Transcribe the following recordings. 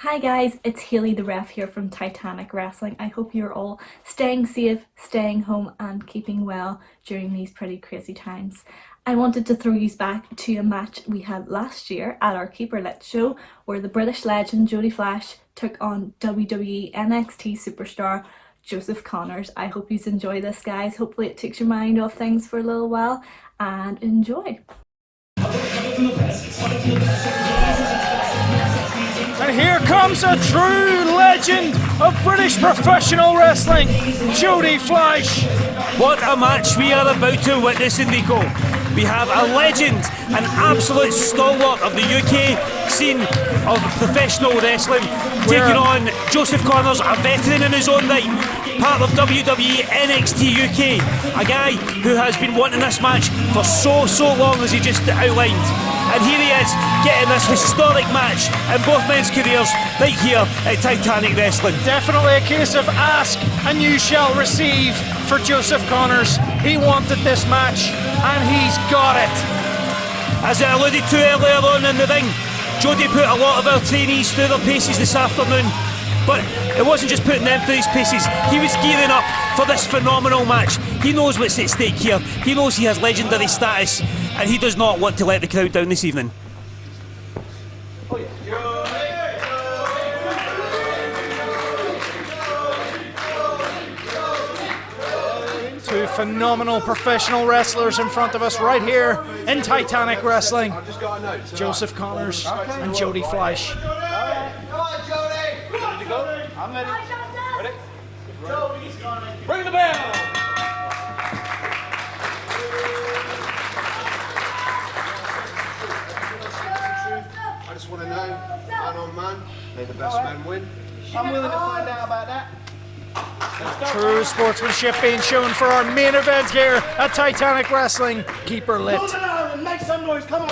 Hi guys, it's Haley the ref here from Titanic Wrestling. I hope you're all staying safe, staying home and keeping well during these pretty crazy times. I wanted to throw you back to a match we had last year at our Keeper Lit show where the British legend Jody Fleisch took on WWE NXT superstar Joseph Connors. I hope you enjoy this, guys. Hopefully it takes your mind off things for a little while and enjoy. And here comes a true legend of British professional wrestling, Jody Fleisch. What a match we are about to witness, Enrico. We have a legend, an absolute stalwart of the UK scene of professional wrestling, taking on Joseph Connors, a veteran in his own right, part of WWE NXT UK, a guy who has been wanting this match for so long, as he just outlined. And here he is, getting this historic match in both men's careers right here at Titanic Wrestling. Definitely a case of ask and you shall receive for Joseph Connors. He wanted this match and he's got it. As I alluded to earlier on in the ring, Jody put a lot of our trainees through their paces this afternoon. But it wasn't just putting them through his paces, he was gearing up for this phenomenal match. He knows what's at stake here, he knows he has legendary status, and he does not want to let the crowd down this evening. Two phenomenal professional wrestlers in front of us right here in Titanic Wrestling. Joseph Connors and Jody Fleisch. I'm ready. Ready? Ring the bell! I just want to know, man on man, may the best men win. I'm willing to find out about that. True sportsmanship being shown for our main event here at Titanic Wrestling. Keeper Lit. Hold it down and make some noise, come on.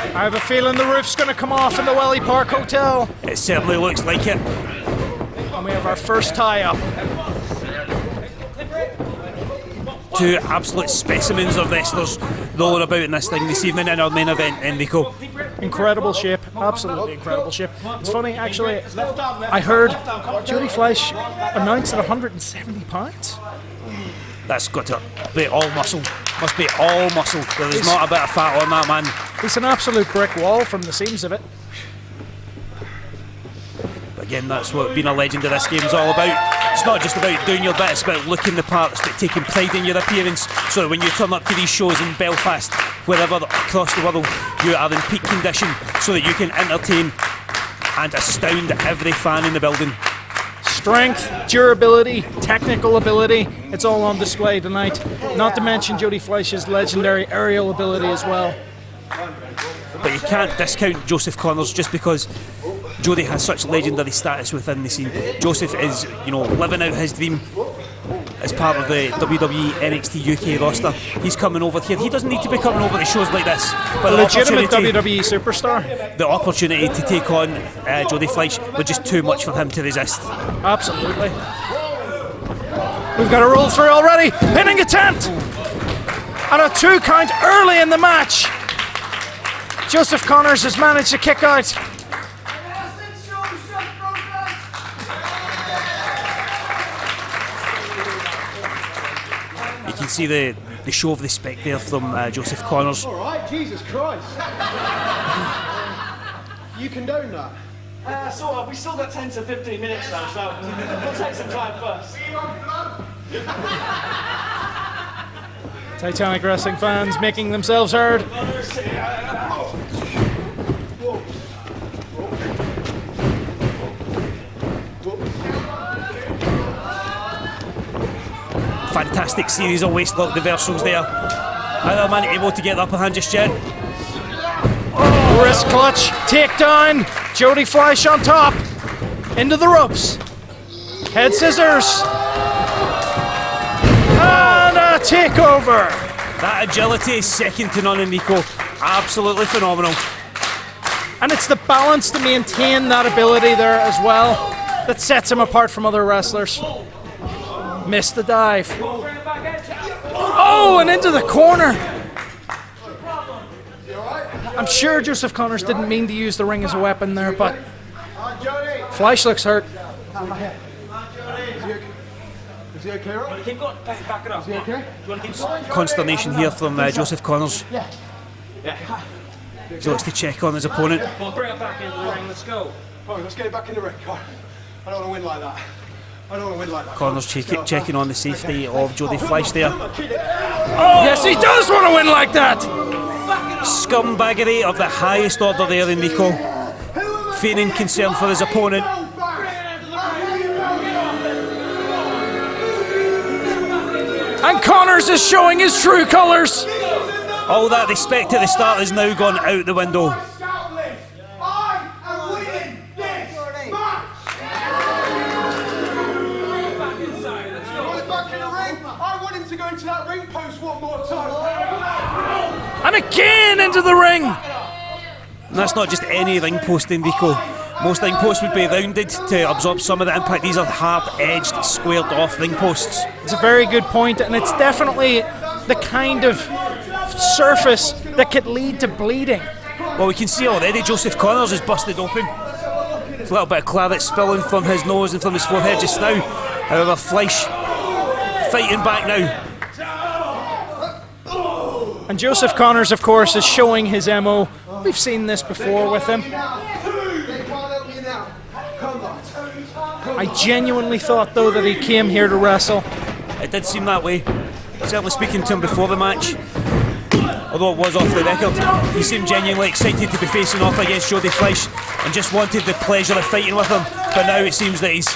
I have a feeling the roof's going to come off in the Welly Park Hotel. It certainly looks like it. And we have our first tie-up. Two absolute specimens of wrestlers rolling about in this thing this evening in our main event, Enrico. Incredible shape, absolutely incredible shape. It's funny, actually, I heard Jody Fleisch announced at 170 pounds. That's got to be all muscle. Must be all muscle. There is not a bit of fat on that man. He's an absolute brick wall from the seams of it. But again, that's what being a legend of this game is all about. It's not just about doing your bit, it's about looking the part, it's about taking pride in your appearance, so that when you turn up to these shows in Belfast, wherever across the world, you are in peak condition, so that you can entertain and astound every fan in the building. Strength, durability, technical ability, it's all on display tonight. Not to mention Jody Fleisch's legendary aerial ability as well. But you can't discount Joseph Connors just because Jody has such legendary status within the scene. Joseph is, living out his dream as part of the WWE NXT UK roster. He's coming over here. He doesn't need to be coming over to shows like this. But a legitimate WWE superstar. The opportunity to take on Jody Fleisch was just too much for him to resist. Absolutely. We've got a roll through already. Pinning attempt. And a 2 count early in the match. Joseph Connors has managed to kick out. You can see the show of respect there from Joseph Connors. All right, Jesus Christ. You condone that? Sort of. We still got 10 to 15 minutes though, so we'll take some time first. Titanic Wrestling fans making themselves heard. Fantastic series of waist lock reversals there. Neither man able to get the upper hand just yet. Oh, wrist clutch, takedown. Jody Fleisch on top. Into the ropes. Head scissors. And a takeover. That agility is second to none, Enrico. Absolutely phenomenal. And it's the balance to maintain that ability there as well. that sets him apart from other wrestlers. Missed the dive. Oh, and into the corner. I'm sure Joseph Connors didn't mean to use the ring as a weapon there, but Fleisch looks hurt. Is he okay, right? Keep going. Back it up. Is he okay? Do you want to keep Consternation here from Joseph Connors. Yeah. He looks to check on his opponent. Well, bring it back into the ring. Let's go. Come on, let's get it back in the ring. Come on. I don't want to win like that. I don't want to win like that. Connors checking on the safety of Jody Fleisch there. Yes, he does want to win like that. Scumbaggery of the highest order there in Nico. Feigning concern for his opponent. And Connors is showing his true colours. All that respect at the start has now gone out the window. And again into the ring. And that's not just any ring post in Nico. Most ring posts would be rounded to absorb some of the impact. These are hard-edged, squared-off ring posts. It's a very good point, and it's definitely the kind of surface that could lead to bleeding. Well, we can see already Joseph Connors is busted open. There's a little bit of claret spilling from his nose and from his forehead just now. However, Fleisch fighting back now. And Joseph Connors, of course, is showing his MO. We've seen this before with him. I genuinely thought, though, that he came here to wrestle. It did seem that way. Certainly speaking to him before the match, although it was off the record, he seemed genuinely excited to be facing off against Jody Fleisch and just wanted the pleasure of fighting with him. But now it seems that his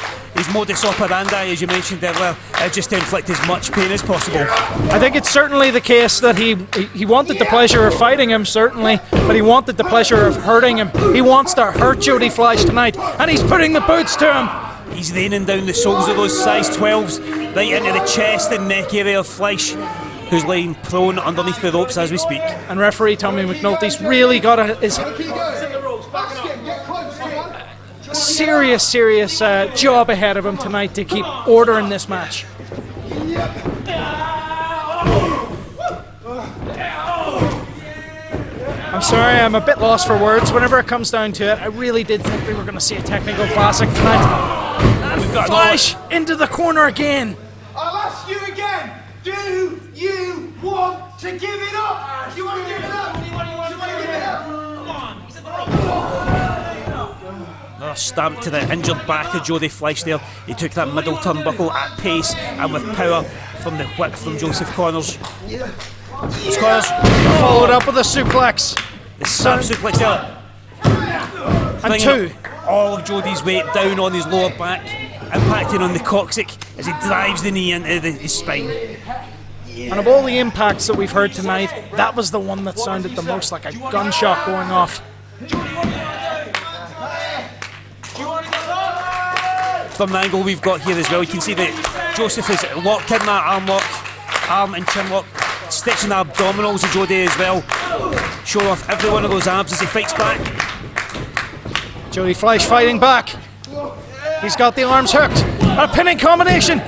modus operandi, as you mentioned earlier, is just to inflict as much pain as possible. I think it's certainly the case that he wanted the pleasure of fighting him, certainly, but he wanted the pleasure of hurting him. He wants to hurt Jody Fleisch tonight, and he's putting the boots to him. He's raining down the soles of those size 12s right into the chest and neck area of Fleisch, who's lying prone underneath the ropes as we speak. And referee Tommy McNulty's really got his serious job ahead of him tonight to keep order in this match. I'm sorry, I'm a bit lost for words. Whenever it comes down to it, I really did think we were going to see a technical classic tonight. And Fleisch into the corner again. I'll ask you again. Do you want to give it up? Do you want to give it up? Do you want to give it up? Come on. He's at the rope. Another stamp to the injured back of Jody Fleisch there. He took that middle turnbuckle at pace and with power from the whip from Joseph Connors. Connors followed up with a suplex. The stamp suplex there. And two. All of Jody's weight down on his lower back, impacting on the coccyx as he drives the knee into his spine. And of all the impacts that we've heard tonight, that was the one that sounded the most like a gunshot going off. From the angle we've got here as well, you can see that Joseph is locked in that arm and chin lock, stitching the abdominals of Jody as well, showing off every one of those abs as he fights back. Jody Fleisch fighting back. He's got the arms hooked. A pinning combination.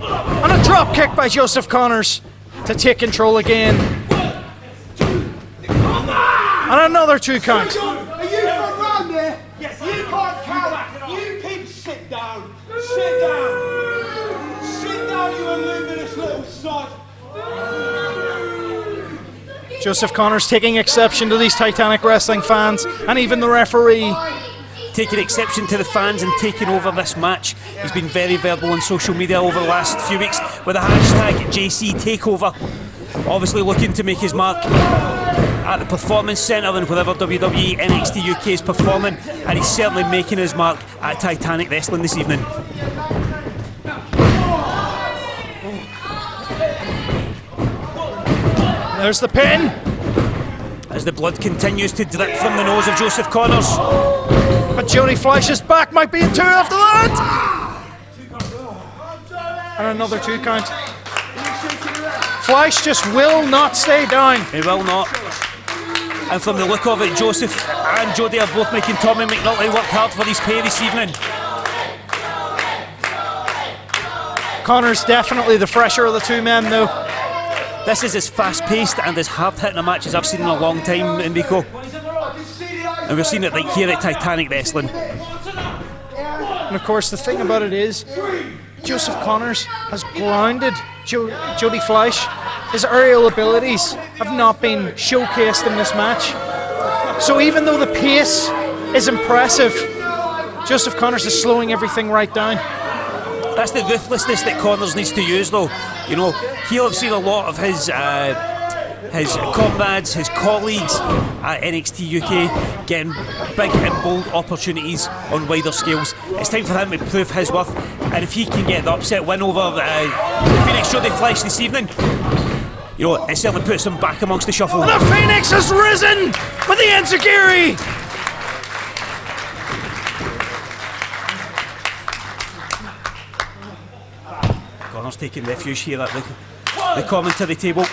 And a drop kick by Joseph Connors to take control again. And another 2 count. Are you from round there? Yes. You can't count. You keep sit down. Sit down. Sit down, you luminous little sod. Joseph Connors taking exception to these Titanic wrestling fans, and even the referee. Taking exception to the fans and taking over this match. He's been very verbal on social media over the last few weeks with the hashtag JCTakeover. Obviously looking to make his mark at the Performance Centre and wherever WWE NXT UK is performing, and he's certainly making his mark at Titanic Wrestling this evening. There's the pin. As the blood continues to drip from the nose of Joseph Connors. But Jody Fleisch's back might be in 2 after that. And another 2 count. Fleisch just will not stay down. He will not. And from the look of it, Joseph and Jody are both making Tommy McNulty work hard for his pay this evening. Connor's definitely the fresher of the two men, though. This is as fast-paced and as hard-hitting a match as I've seen in a long time, Enrico. And we're seeing it right here at Titanic Wrestling. And of course, the thing about it is, Joseph Connors has grounded Jody Fleisch. His aerial abilities have not been showcased in this match. So even though the pace is impressive, Joseph Connors is slowing everything right down. That's the ruthlessness that Connors needs to use, though. You know, he'll have seen a lot of his comrades, his colleagues at NXT UK getting big and bold opportunities on wider scales. It's time for him to prove his worth, and if he can get the upset win over the Phoenix Jody Fleisch this evening, you know, it certainly puts him back amongst the shuffle. The Phoenix has risen with the Enziguri! Connors taking refuge here at the commentary table.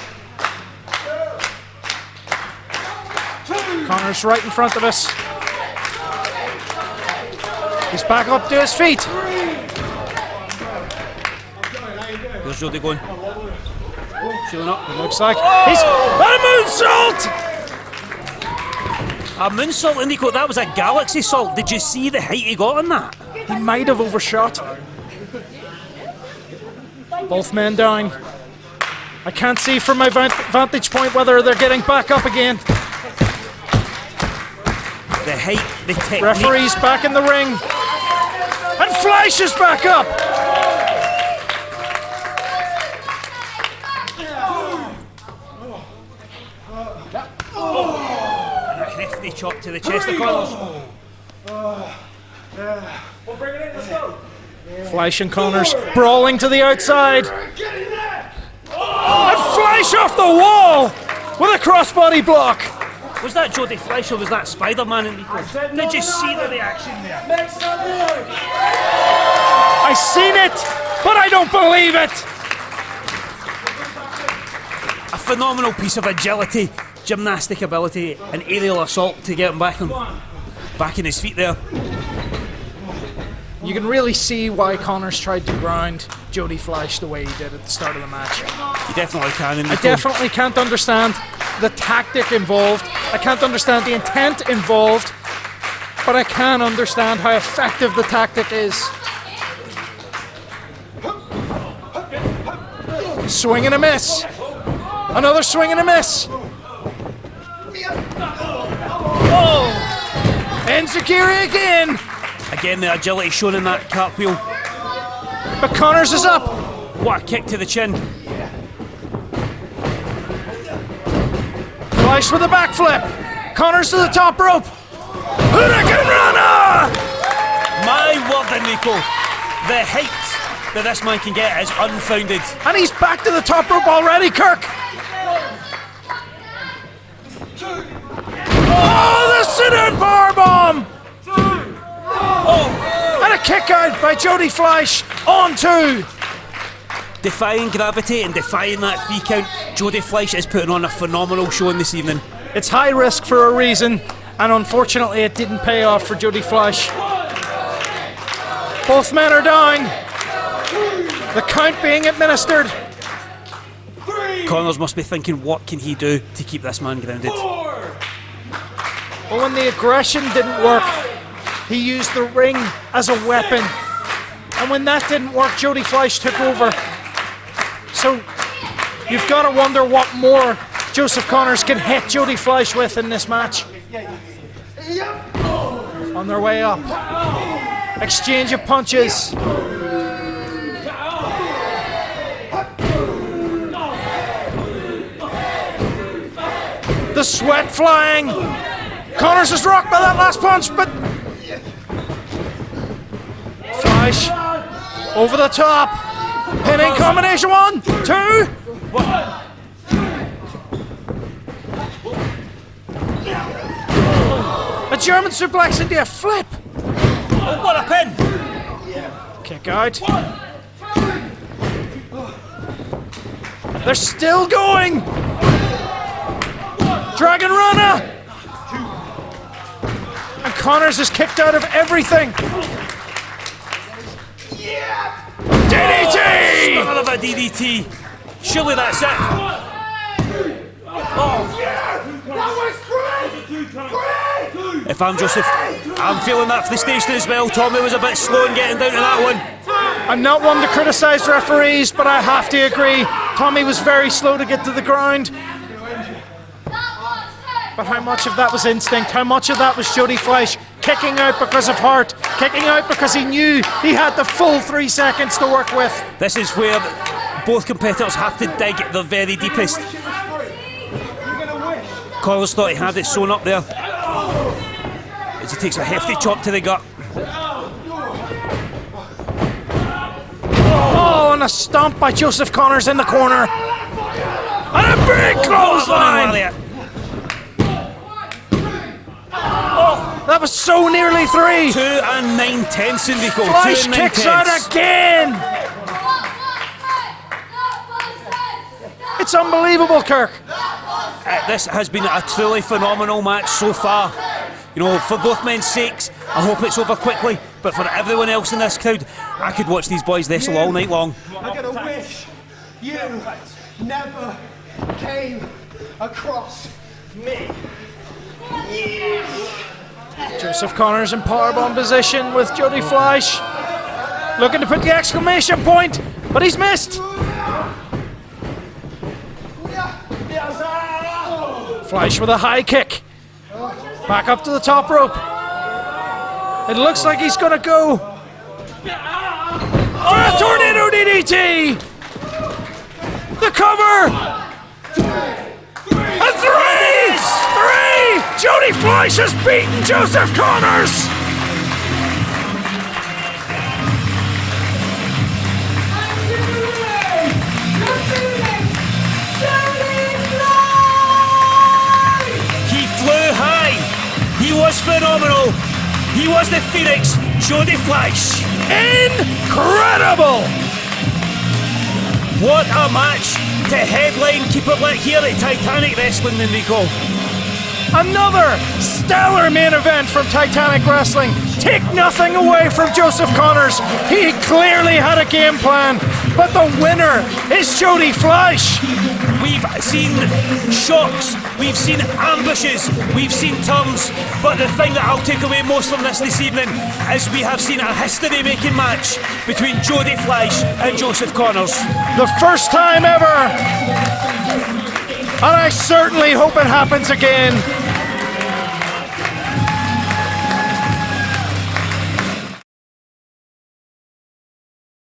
Connors right in front of us. He's back up to his feet. There's Jody going. Showing up. It looks like he's a moonsault! A moonsault, Enrico, that was a galaxy salt. Did you see the height he got on that? He might have overshot. Both men down. I can't see from my vantage point whether they're getting back up again. The height, the technique. Referee's back in the ring. And Fleisch is back up! And a hefty chop to the chest of Connors. We'll bring it in, let's go. Fleisch and Connors brawling to the outside. And Fleisch off the wall with a crossbody block. Was that Jody Fleisch or was that Spider-Man, Enrico? Did you see the reaction there? I seen it, but I don't believe it. A phenomenal piece of agility, gymnastic ability, and aerial assault to get him back in his feet there. You can really see why Connors tried to ground Jody Fleisch the way he did at the start of the match. You definitely can, Enrico. I definitely can't understand the tactic involved. I can't understand the intent involved, but I can understand how effective the tactic is. Swing and a miss. Another swing and a miss. Oh! Enziguri again. Again, the agility shown in that cartwheel. But Connors is up. What a kick to the chin. Fleisch with a backflip. Connors to the top rope. Hurricane Rana! My word, Enrico. The height that this man can get is unfounded. And he's back to the top rope already, Kirk. Oh, the sit-down powerbomb! Oh, and a kick out by Jody Fleisch on two. Defying gravity and defying that 3 count, Jody Fleisch is putting on a phenomenal showing this evening. It's high risk for a reason, and unfortunately it didn't pay off for Jody Fleisch. Both men are down. The count being administered. Connors must be thinking, what can he do to keep this man grounded? But when the aggression didn't work, he used the ring as a weapon. And when that didn't work, Jody Fleisch took over. So you've got to wonder what more Joseph Connors can hit Jody Fleisch with in this match. On their way up. Exchange of punches. The sweat flying. Connors is rocked by that last punch, but Fleisch over the top. Pinning combination 1, 2. A German suplex into a flip. Oh, what a pin! Kick out. They're still going. Dragon Runner. Connors is kicked out of everything. DDT! Son of a DDT. Surely that's it. If I'm Joseph, I'm feeling that for the station as well. Tommy was a bit slow in getting down to that one. I'm not one to criticise referees, but I have to agree. Tommy was very slow to get to the ground. But how much of that was instinct? How much of that was Jody Fleisch kicking out because of heart? Kicking out because he knew he had the full 3 seconds to work with? This is where both competitors have to dig the very deepest. Connors thought he had it sewn up there. As he takes a hefty chop to the gut. Oh, and a stomp by Joseph Connors in the corner. And a big clothesline! Oh, that was so nearly 3. 2 and 9/10, Nico. Fleisch kicks out again! It's unbelievable, Kirk. This has been a truly phenomenal match so far. You know, for both men's sakes, I hope it's over quickly, but for everyone else in this crowd, I could watch these boys wrestle all night long. I'm gonna wish you never came across me. Joseph Connors in powerbomb position with Jody Fleisch. Looking to put the exclamation point, but he's missed. Fleisch with a high kick. Back up to the top rope. It looks like he's gonna go for a tornado DDT. The cover. A 3! 3! Jody Fleisch has beaten Joseph Connors. He flew high. He was phenomenal. He was the Phoenix, Jody Fleisch. Incredible! What a match to headline Keep It Lit here at Titanic Wrestling, Enrico. Another stellar main event from Titanic Wrestling. Take nothing away from Joseph Connors. He clearly had a game plan, but the winner is Jody Fleisch. We've seen shocks, we've seen ambushes, we've seen turns, but the thing that I'll take away most from this evening is we have seen a history-making match between Jody Fleisch and Joseph Connors. The first time ever. And I certainly hope it happens again.